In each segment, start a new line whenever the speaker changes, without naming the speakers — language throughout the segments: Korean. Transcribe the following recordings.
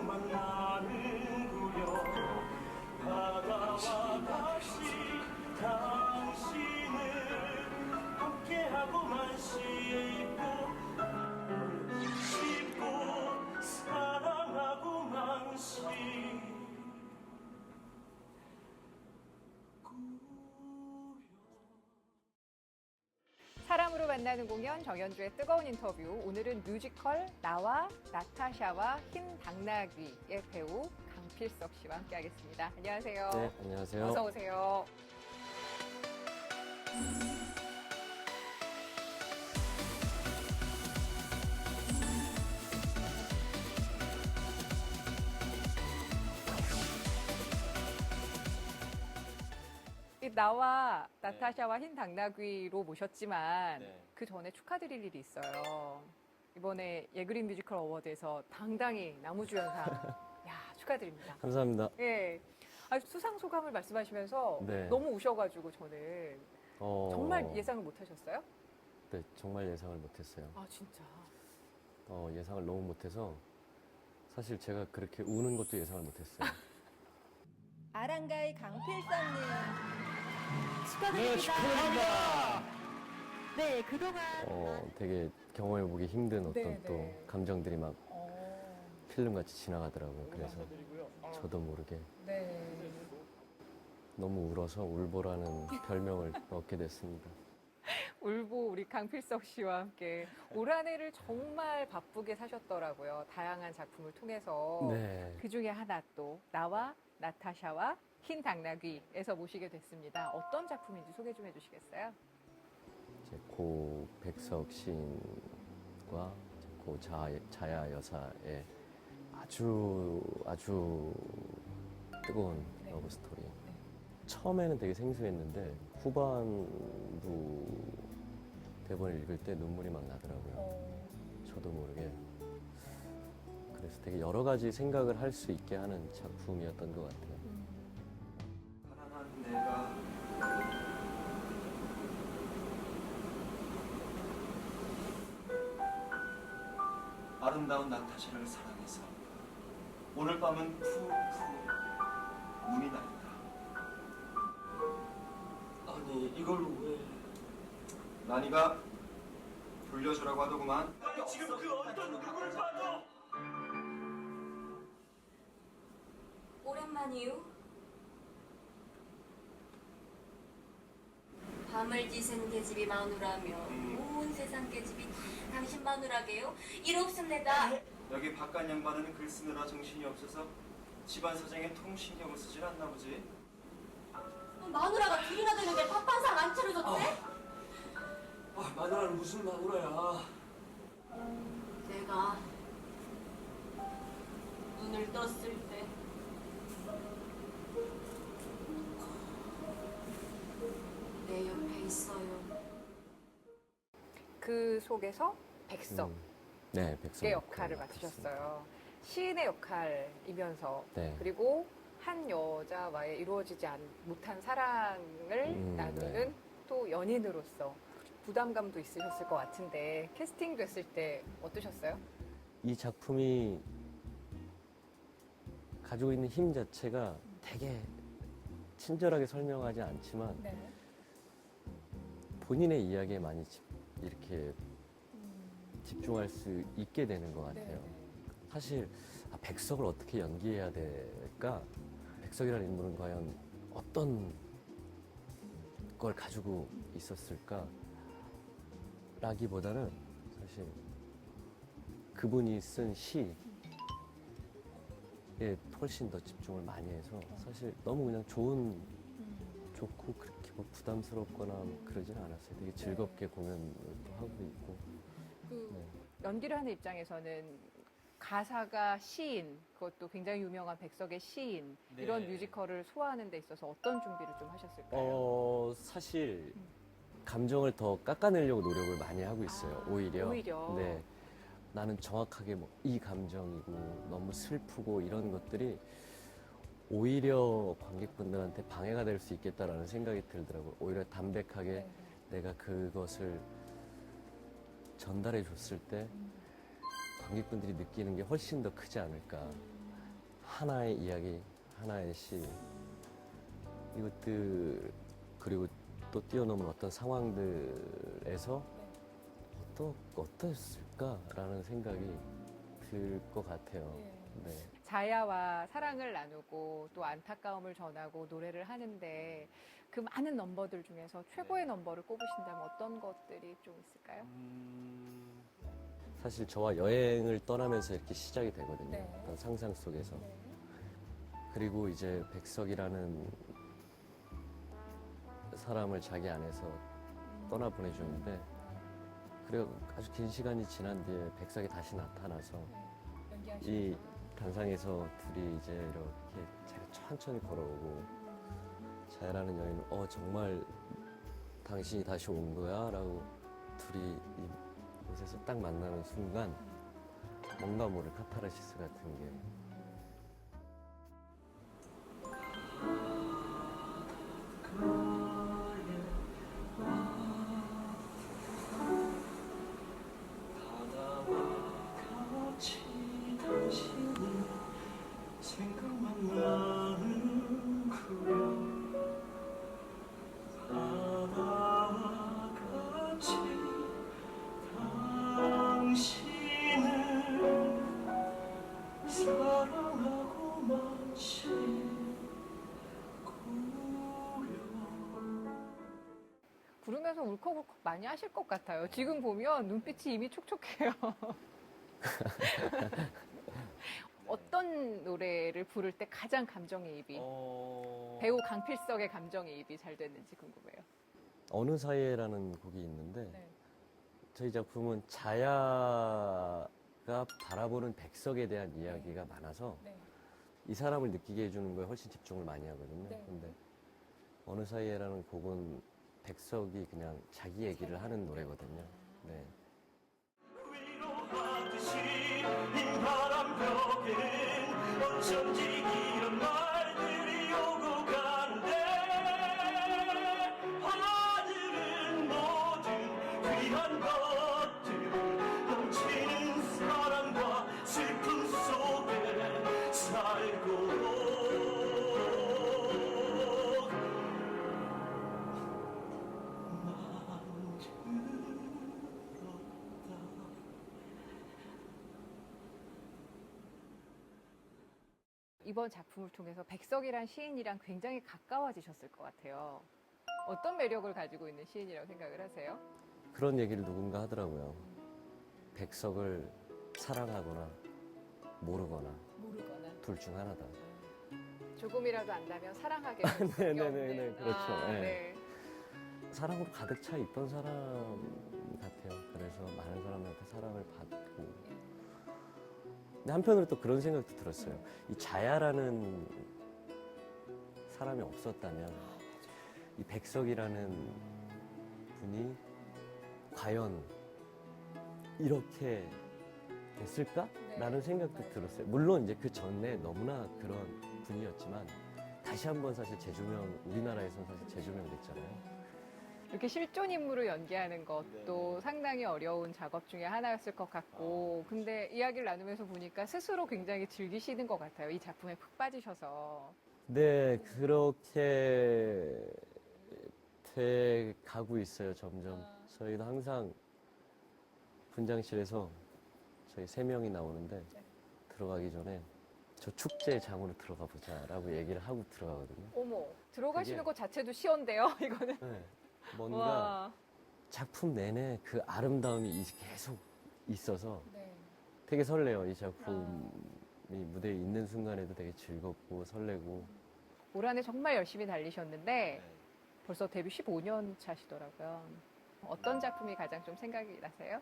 만나는구려 바다와 같이 당신을 함께하고만 씹고 사랑하고만
사람으로 만나는 공연 정연주의 뜨거운 인터뷰. 오늘은 뮤지컬 나와 나타샤와 흰 당나귀의 배우 강필석 씨와 함께하겠습니다. 안녕하세요.
네, 안녕하세요.
어서 오세요. 나와 나타샤와 흰 당나귀로 모셨지만
네.
그 전에 축하드릴 일이 있어요. 이번에 예그린 뮤지컬 어워드에서 당당히 나무주연상 야, 축하드립니다.
감사합니다.
예. 수상 소감을 말씀하시면서
네.
너무 우셔가지고 저는 정말 예상을 못 하셨어요?
네, 정말 예상을 못했어요.
아, 진짜.
예상을 너무 못해서 사실 제가 그렇게 우는 것도 예상을 못했어요.
아랑가의 강필선님
네, 축하드립니다.
네 그동안
되게 경험해보기 힘든 어떤
네,
또
네.
감정들이 막 필름같이 지나가더라고요. 그래서 저도 모르게
네.
너무 울어서 울보라는 별명을 얻게 됐습니다.
울보 우리 강필석 씨와 함께 올 한 해를 정말 바쁘게 사셨더라고요. 다양한 작품을 통해서.
네.
그 중에 하나 또 나와 나타샤와 흰 당나귀에서 모시게 됐습니다. 어떤 작품인지 소개 좀 해주시겠어요?
이제 고 백석 시인과 이제 고 자야 여사의 아주 뜨거운
네.
러브 스토리. 처음에는 되게 생소했는데 후반부 대본을 읽을 때 눈물이 막 나더라고요. 저도 모르게. 그래서 되게 여러 가지 생각을 할 수 있게 하는 작품이었던 것 같아요.
가난한 내가 아름다운 나타샤를 사랑해서 오늘 밤은 푹푹 눈이 나있다. 아니 이걸 왜? 난이가 돌려주라고 하더구만. 아니 지금 그 어떤 누구를 봐도
오랜만이요. 밤을 지샌 계집이 마누라면 온 세상 계집이 다 당신 마누라게요? 일 없습니다.
여기 바깥 양반은 글 쓰느라 정신이 없어서 집안 사정에 통 신경을 쓰질 않나 보지.
마누라가 둘이나 되는데 밥 한 상 안 차려줬대?
마누라는 무슨 마누라야?
내가 눈을 떴을 때 내 옆에 있어요.
그 속에서 백석의
네, 백석
역할을 맡으셨어요. 시인의 역할이면서
네.
그리고 한 여자와의 이루어지지 못한 사랑을 나누는
네.
또 연인으로서 부담감도 있으셨을 것 같은데 캐스팅 됐을 때 어떠셨어요?
이 작품이 가지고 있는 힘 자체가 되게 친절하게 설명하지 않지만
네.
본인의 이야기에 많이 이렇게 집중할 수 있게 되는 것 같아요.
네.
사실 백석을 어떻게 연기해야 될까? 백석이라는 인물은 과연 어떤 걸 가지고 있었을까? 라기보다는 사실 그분이 쓴 시에 훨씬 더 집중을 많이 해서 사실 너무 그냥 좋고 그렇게 뭐 부담스럽거나 그러진 않았어요. 되게 즐겁게 공연을 또 하고 있고. 네.
연기를 하는 입장에서는 가사가 시인, 그것도 굉장히 유명한 백석의 시인,
네.
이런 뮤지컬을 소화하는 데 있어서 어떤 준비를 좀 하셨을까요?
사실 감정을 더 깎아내려고 노력을 많이 하고 있어요. 오히려.
오히려.
네. 나는 정확하게 뭐 이 감정이고 너무 슬프고 이런 것들이 오히려 관객분들한테 방해가 될 수 있겠다라는 생각이 들더라고요. 오히려 담백하게
네.
내가 그것을 전달해 줬을 때 관객분들이 느끼는 게 훨씬 더 크지 않을까. 하나의 이야기, 하나의 시, 이것들 그리고 또 뛰어넘은 어떤 상황들에서 어땠을까라는 생각이 들 것 같아요. 네.
자야와 사랑을 나누고 또 안타까움을 전하고 노래를 하는데 그 많은 넘버들 중에서 최고의 넘버를 꼽으신다면 어떤 것들이 좀 있을까요?
사실 저와 여행을 떠나면서 이렇게 시작이 되거든요.
네.
어떤 상상 속에서. 그리고 이제 백석이라는 사람을 자기 안에서 떠나보내주는데, 그래 아주 긴 시간이 지난 뒤에 백석이 다시 나타나서 이 단상에서 둘이 이제 이렇게 제가 천천히 걸어오고, 자야라는 여인은 정말 당신이 다시 온 거야? 라고 둘이 이곳에서 딱 만나는 순간 뭔가 모를 카타르시스 같은 게
바다와 같이 당신이 생각만 나는 그려 바다와 같이 당신을 사랑하고 마치
부르면서 울컥울컥 많이 하실 것 같아요. 지금 보면 눈빛이 이미 촉촉해요. 어떤 노래를 부를 때 가장 감정이입이 배우 강필석의 감정이입이 잘 됐는지 궁금해요.
어느 사이에라는 곡이 있는데
네.
저희 작품은 자야가 바라보는 백석에 대한 이야기가 많아서
네.
이 사람을 느끼게 해주는 거에 훨씬 집중을 많이 하거든요.
네.
근데 어느 사이에라는 곡은 백석이 그냥 자기 얘기를 하는 노래거든요. 네.
위로하듯이 흰 바람벽엔 어쩐지 이런 말들이 오고 가는데 하늘은 모든 귀한 것들 넘치는 사랑과 슬픔 속에 살고
이번 작품을 통해서 백석이란 시인이랑 굉장히 가까워지셨을 것 같아요. 어떤 매력을 가지고 있는 시인이라고 생각을 하세요?
그런 얘기를 누군가 하더라고요. 백석을 사랑하거나 모르거나 둘 중 하나다.
조금이라도 안다면 사랑하게 될 수밖에
네네네네,
없는.
그렇죠. 네.
네.
사랑으로 가득 차 있던 사람 같아요. 그래서 많은 사람한테 사랑을 받고. 근데 한편으로 또 그런 생각도 들었어요. 이 자야라는 사람이 없었다면 이 백석이라는 분이 과연 이렇게 됐을까? 라는 생각도 들었어요. 물론 이제 그 전에 너무나 그런 분이었지만 다시 한번 사실 재조명, 우리나라에서는 사실 재조명됐잖아요.
이렇게 실존 인물을 연기하는 것도 상당히 어려운 작업 중에 하나였을 것 같고, 근데 이야기를 나누면서 보니까 스스로 굉장히 즐기시는 것 같아요. 이 작품에 푹 빠지셔서.
네, 그렇게 돼 가고 있어요, 점점. 저희도 항상 분장실에서 저희 3명이 나오는데 들어가기 전에 저 축제장으로 들어가 보자라고 얘기를 하고 들어가거든요.
어머, 들어가시는
그게-
것 자체도 시원데요, 이거는.
네, 뭔가
와.
작품 내내 그 아름다움이 계속 있어서
네.
되게 설레요. 이 작품이 무대에 있는 순간에도 되게 즐겁고 설레고.
올 한해 정말 열심히 달리셨는데 벌써 데뷔 15년 차시더라고요. 어떤 작품이 가장 좀 생각이 나세요?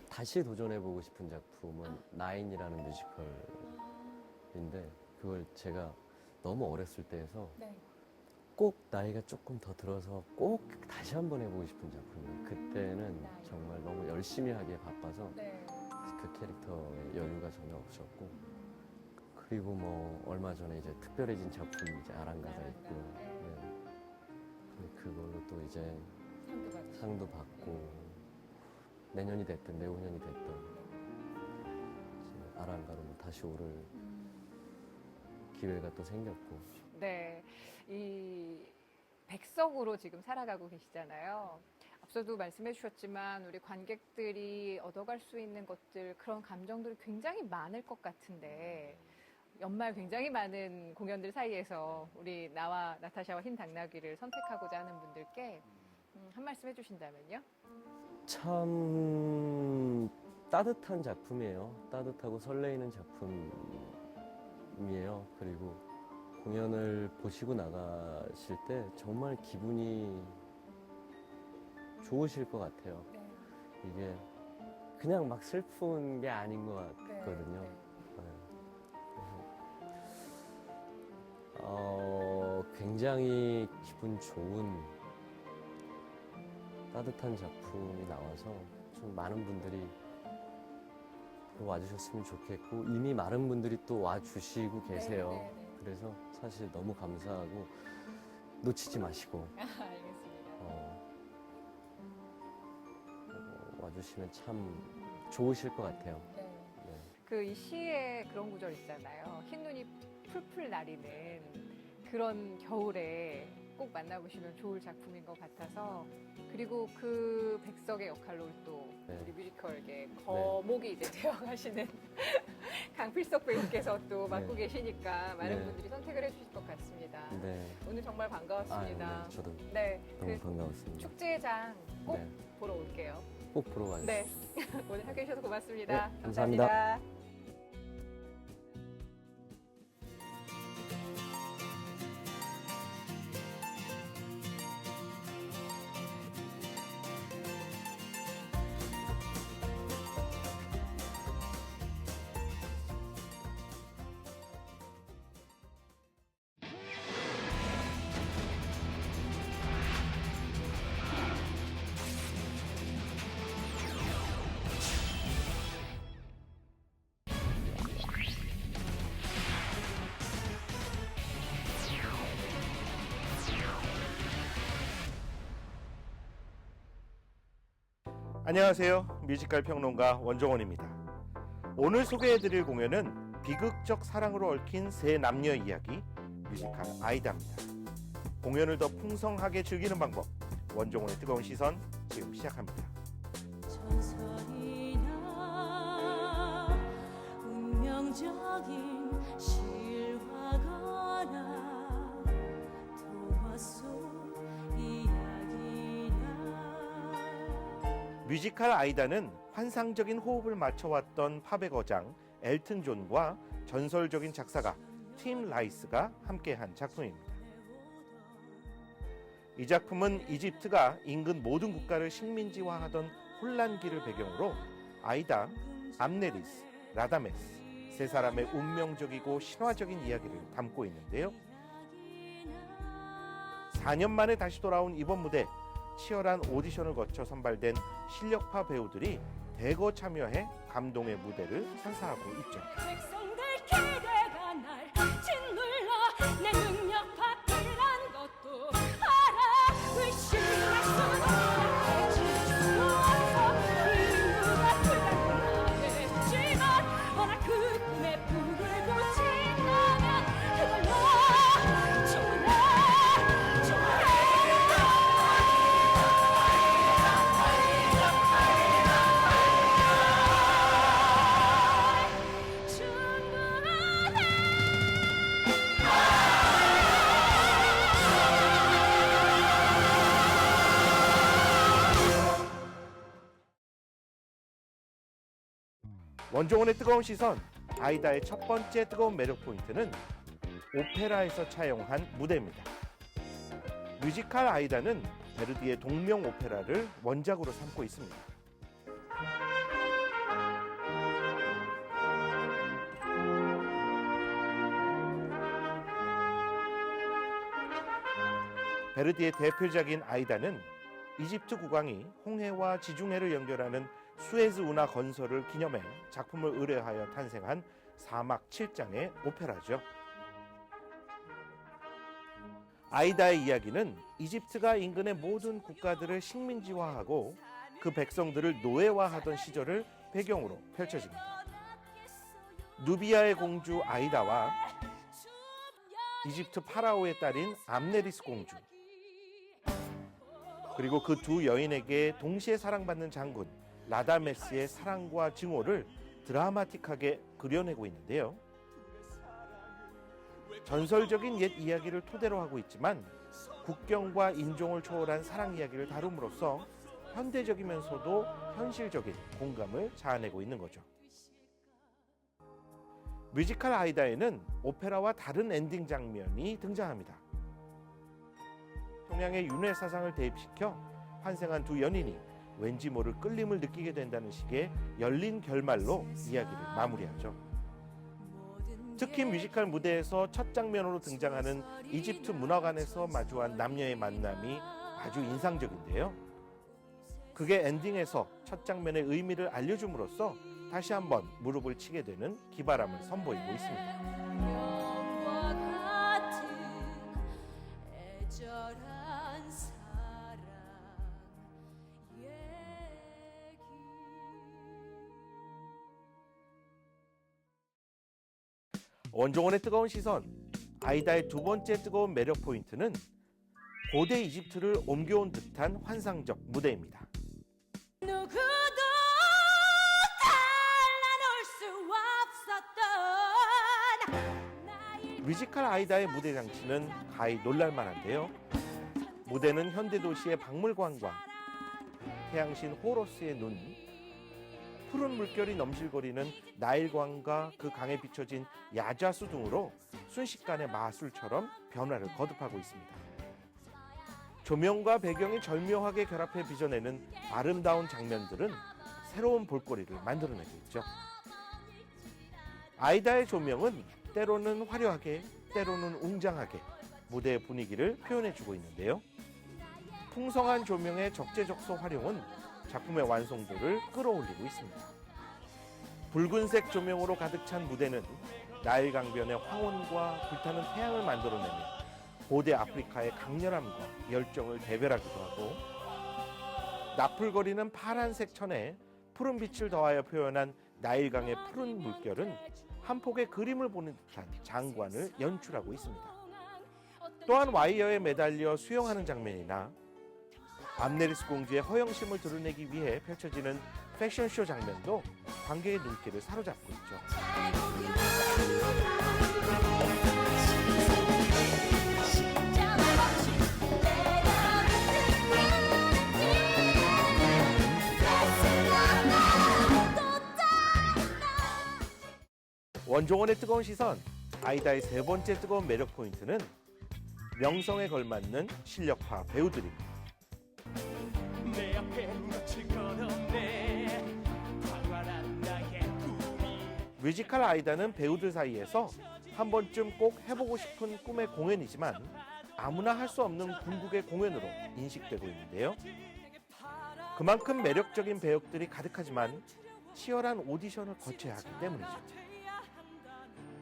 다시 도전해보고 싶은 작품은 나인이라는 뮤지컬인데 그걸 제가 너무 어렸을 때 해서 꼭 나이가 조금 더 들어서 꼭 다시 한번 해보고 싶은 작품이에요. 그때는 정말 너무 열심히 하기에 바빠서 그 캐릭터에 여유가 전혀 없었고, 그리고 뭐 얼마 전에 이제 특별해진 작품이 이제 아랑가가 있고요. 네. 그걸로 또 이제 상도 받고 내년이 됐든 내후년이 됐든 이제 아랑가로 다시 오를 기회가 또 생겼고.
네, 이 백석으로 지금 살아가고 계시잖아요. 앞서도 말씀해 주셨지만 우리 관객들이 얻어갈 수 있는 것들, 그런 감정들이 굉장히 많을 것 같은데 연말 굉장히 많은 공연들 사이에서 우리 나와 나타샤와 흰 당나귀를 선택하고자 하는 분들께 한 말씀 해주신다면요?
참 따뜻한 작품이에요. 따뜻하고 설레이는 작품이에요. 그리고 공연을 보시고 나가실 때 정말 기분이 좋으실 것 같아요. 이게 그냥 막 슬픈 게 아닌 것 같거든요. 굉장히 기분 좋은 따뜻한 작품이 나와서 좀 많은 분들이 보러 와주셨으면 좋겠고 이미 많은 분들이 또 와주시고 계세요. 그래서 사실 너무 감사하고 놓치지 마시고 와주시면 참 좋으실 것 같아요.
그 이 시에 그런 구절 있잖아요. 흰눈이 풀풀 나리는 그런 겨울에 꼭 만나보시면 좋을 작품인 것 같아서, 그리고 그 백석의 역할로 또 우리 뮤지컬계 거목이 이제 되어가시는 강필석 배우께서 또 맡고 계시니까 많은 분들이 선택을 해주실 것 같습니다. 오늘 정말 반가웠습니다.
저도
그
너무 반가웠습니다.
축제장 꼭 보러 올게요.
꼭 보러 가주세요.
네, 오늘 함께 해주셔서 고맙습니다.
감사합니다.
안녕하세요. 뮤지컬 평론가 원종원입니다. 오늘 소개해드릴 공연은 비극적 사랑으로 얽힌 세 남녀의 이야기 뮤지컬 아이다입니다. 공연을 더 풍성하게 즐기는 방법, 원종원의 뜨거운 시선 지금 시작합니다.
전설이나 운명적인 실화거나 동화 속 이야기나
뮤지컬 아이다는 환상적인 호흡을 맞춰왔던 팝의 거장 엘튼 존과 전설적인 작사가 팀 라이스가 함께한 작품입니다. 이 작품은 이집트가 인근 모든 국가를 식민지화하던 혼란기를 배경으로 아이다, 암네리스, 라다메스 세 사람의 운명적이고 신화적인 이야기를 담고 있는데요. 4년 만에 다시 돌아온 이번 무대, 치열한 오디션을 거쳐 선발된 실력파 배우들이 대거 참여해 감동의 무대를 선사하고 있죠.
백성들 기대가 날 짓눌러 내 능력 파괴란 것도 알아. 의심할 수는 없어. 이유가 불가능하겠지만 워낙 그 꿈에 불을 붙인다면 그걸로 충분해.
원종원의 뜨거운 시선, 아이다의 첫 번째 뜨거운 매력 포인트는 오페라에서 차용한 무대입니다. 뮤지컬 아이다는 베르디의 동명 오페라를 원작으로 삼고 있습니다. 베르디의 대표작인 아이다는 이집트 국왕이 홍해와 지중해를 연결하는 수에즈 운하 건설을 기념해 작품을 의뢰하여 탄생한 사막 7장의 오페라죠. 아이다의 이야기는 이집트가 인근의 모든 국가들을 식민지화하고 그 백성들을 노예화하던 시절을 배경으로 펼쳐집니다. 누비아의 공주 아이다와 이집트 파라오의 딸인 암네리스 공주, 그리고 그 두 여인에게 동시에 사랑받는 장군 라다메스의 사랑과 증오를 드라마틱하게 그려내고 있는데요. 전설적인 옛 이야기를 토대로 하고 있지만 국경과 인종을 초월한 사랑 이야기를 다룸으로써 현대적이면서도 현실적인 공감을 자아내고 있는 거죠. 뮤지컬 아이다에는 오페라와 다른 엔딩 장면이 등장합니다. 동양의 윤회 사상을 대입시켜 환생한 두 연인이 왠지 모를 끌림을 느끼게 된다는 식의 열린 결말로 이야기를 마무리하죠. 특히 뮤지컬 무대에서 첫 장면으로 등장하는 이집트 문화관에서 마주한 남녀의 만남이 아주 인상적인데요. 그게 엔딩에서 첫 장면의 의미를 알려줌으로써 다시 한번 무릎을 치게 되는 기바람을 선보이고 있습니다.
영과 같은 애절한 사랑 얘기.
원종원의 뜨거운 시선, 아이다의 두 번째 뜨거운 매력 포인트는 고대 이집트를 옮겨온 듯한 환상적 무대입니다.
누구도 달라놓을 수 없었던 나의
뮤지컬 아이다의 무대 장치는 가히 놀랄만한데요. 무대는 현대 도시의 박물관과 태양신 호러스의 눈, 푸른 물결이 넘실거리는 나일강과 그 강에 비춰진 야자수 등으로 순식간에 마술처럼 변화를 거듭하고 있습니다. 조명과 배경이 절묘하게 결합해 빚어내는 아름다운 장면들은 새로운 볼거리를 만들어내고 있죠. 아이다의 조명은 때로는 화려하게, 때로는 웅장하게 무대의 분위기를 표현해주고 있는데요. 풍성한 조명의 적재적소 활용은 작품의 완성도를 끌어올리고 있습니다. 붉은색 조명으로 가득 찬 무대는 나일 강변의 황혼과 불타는 태양을 만들어내며 고대 아프리카의 강렬함과 열정을 대별하기도 하고, 나풀거리는 파란색 천에 푸른 빛을 더하여 표현한 나일강의 푸른 물결은 한 폭의 그림을 보는 듯한 장관을 연출하고 있습니다. 또한 와이어에 매달려 수영하는 장면이나 암네리스 공주의 허영심을 드러내기 위해 펼쳐지는 패션쇼 장면도 관객의 눈길을 사로잡고 있죠. 원종원의 뜨거운 시선, 아이다의 세 번째 뜨거운 매력 포인트는 명성에 걸맞는 실력파 배우들입니다.
내 앞에 묻힐 것 없네 광활한 나의 꿈이.
뮤지컬 아이다는 배우들 사이에서 한 번쯤 꼭 해보고 싶은 꿈의 공연이지만 아무나 할 수 없는 궁극의 공연으로 인식되고 있는데요. 그만큼 매력적인 배역들이 가득하지만 치열한 오디션을 거쳐야 하기 때문이죠.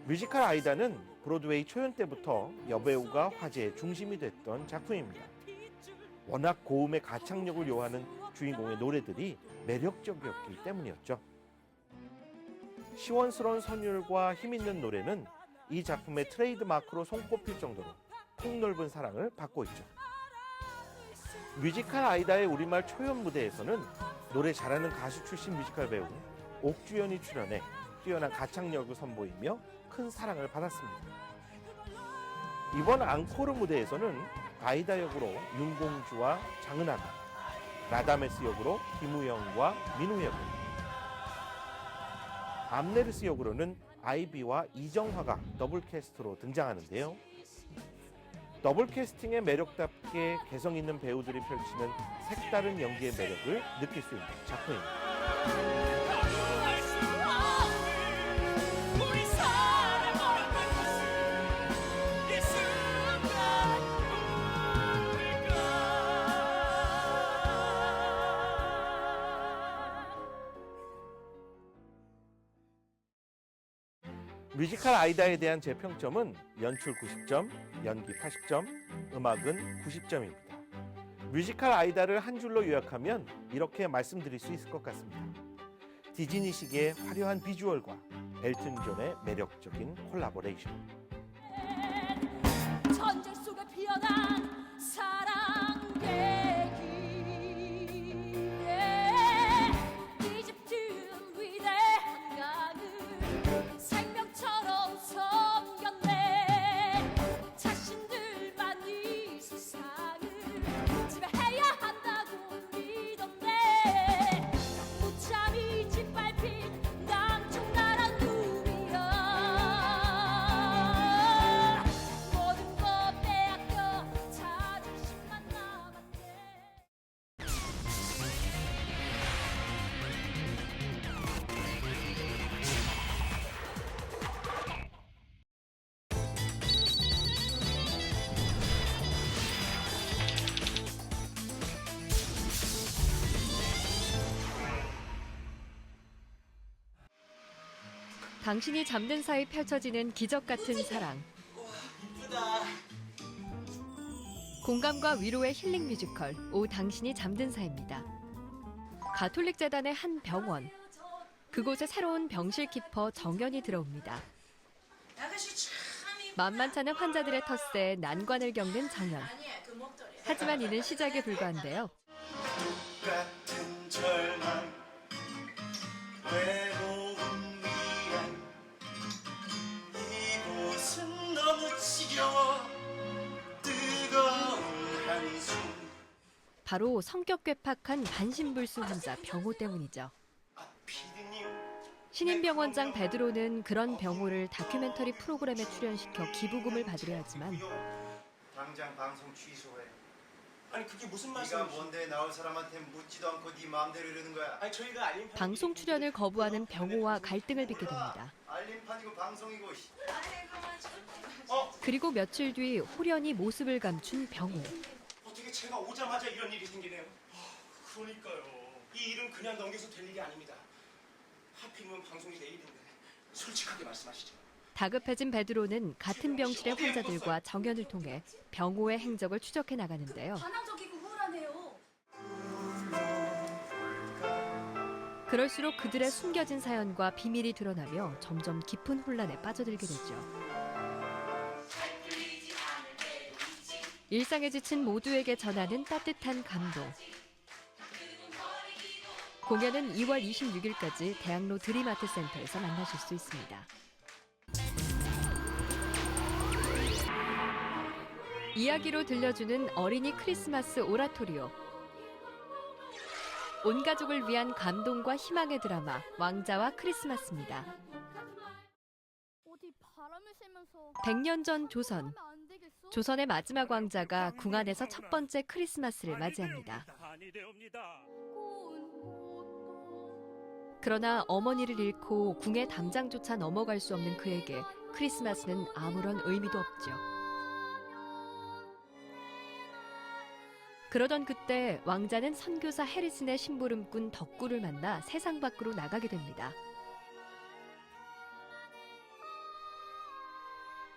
뮤지컬 아이다는 브로드웨이 초연 때부터 여배우가 화제의 중심이 됐던 작품입니다. 워낙 고음의 가창력을 요하는 주인공의 노래들이 매력적이었기 때문이었죠. 시원스러운 선율과 힘있는 노래는 이 작품의 트레이드 마크로 손꼽힐 정도로 폭넓은 사랑을 받고 있죠. 뮤지컬 아이다의 우리말 초연 무대에서는 노래 잘하는 가수 출신 뮤지컬 배우 옥주연이 출연해 뛰어난 가창력을 선보이며 큰 사랑을 받았습니다. 이번 앙코르 무대에서는 아이다 역으로 윤공주와 장은아가, 라다메스 역으로 김우영과 민우역을, 암네리스 역으로는 아이비와 이정화가 더블 캐스트로 등장하는데요. 더블 캐스팅의 매력답게 개성 있는 배우들이 펼치는 색다른 연기의 매력을 느낄 수 있는 작품입니다.
우리 사랑하는 이 순간
뮤지컬 아이다에 대한 제 평점은 연출 90점, 연기 80점, 음악은 90점입니다. 뮤지컬 아이다를 한 줄로 요약하면 이렇게 말씀드릴 수 있을 것 같습니다. 디즈니식의 화려한 비주얼과 엘튼 존의 매력적인 콜라보레이션.
당신이 잠든 사이 펼쳐지는 기적 같은 사랑. 공감과 위로의 힐링 뮤지컬 오 당신이 잠든 사이입니다. 가톨릭 재단의 한 병원. 그곳에 새로운 병실 키퍼 정연이 들어옵니다. 만만찮은 환자들의 텃세에 난관을 겪는 정연. 하지만 이는 시작에 불과한데요.
같은 절망 외로움 위안 이곳은 너무 지겨워 뜨거운 한숨
바로 성격 괴팍한 반신불수 환자 병호 때문이죠.
피디님
신임병원장 베드로는 그런 병호를 다큐멘터리 프로그램에 출연시켜 기부금을 받으려 하지만
당장 방송 취소해.
아니 그게 무슨
네가
말씀이세요?
뭔데 나올 사람한테 묻지도 않고 네 마음대로 이러는 거야.
아니 저희가 알림
방송 출연을 거부하는 병호와 갈등을 빚게 됩니다.
알림판이고 방송이고.
그리고 며칠 뒤 홀연히 모습을 감춘 병호.
어떻게 제가 오자마자 이런 일이 생기네요. 그러니까요. 이 일은 그냥 넘겨서 될 일이 아닙니다. 하필이면 방송이 내일인데 솔직하게 말씀하시죠.
다급해진 베드로는 같은 병실의 환자들과 정연을 통해 병호의 행적을 추적해 나가는데요.
반항적이고 우울하네요.
그럴수록 그들의 숨겨진 사연과 비밀이 드러나며 점점 깊은 혼란에 빠져들게 되죠. 일상에 지친 모두에게 전하는 따뜻한 감동. 공연은 2월 26일까지 대학로 드림아트 센터에서 만나실 수 있습니다. 이야기로 들려주는 어린이 크리스마스 오라토리오. 온 가족을 위한 감동과 희망의 드라마 왕자와 크리스마스입니다. 100년 전 조선. 조선의 마지막 왕자가 궁 안에서 첫 번째 크리스마스를 맞이합니다. 그러나 어머니를 잃고 궁의 담장조차 넘어갈 수 없는 그에게 크리스마스는 아무런 의미도 없죠. 그러던 그때 왕자는 선교사 해리슨의 심부름꾼 덕구를 만나 세상 밖으로 나가게 됩니다.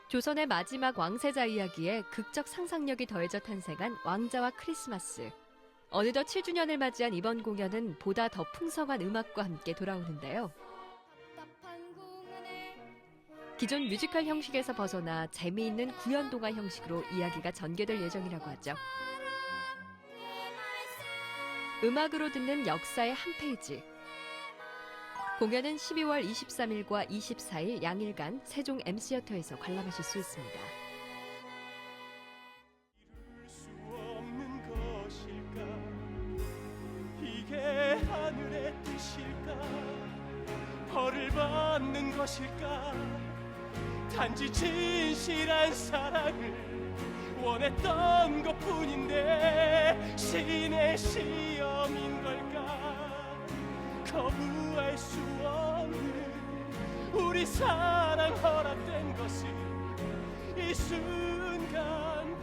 조선의 마지막 왕세자 이야기에 극적 상상력이 더해져 탄생한 왕자와 크리스마스. 어느덧 7주년을 맞이한 이번 공연은 보다 더 풍성한 음악과 함께 돌아오는데요. 기존 뮤지컬 형식에서 벗어나 재미있는 구연동화 형식으로 이야기가 전개될 예정이라고 하죠. 음악으로 듣는 역사의 한 페이지. 공연은 12월 23일과 24일 양일간 세종 M시어터에서 관람하실 수 있습니다.
이룰 수 없는 것일까 이게 하늘의 뜻일까 벌을 받는 것일까 단지 진실한 사랑을 원했던 것뿐인데 신의 시험인 걸까 거부할 수 없는 우리 사랑 허락된 것은 이 순간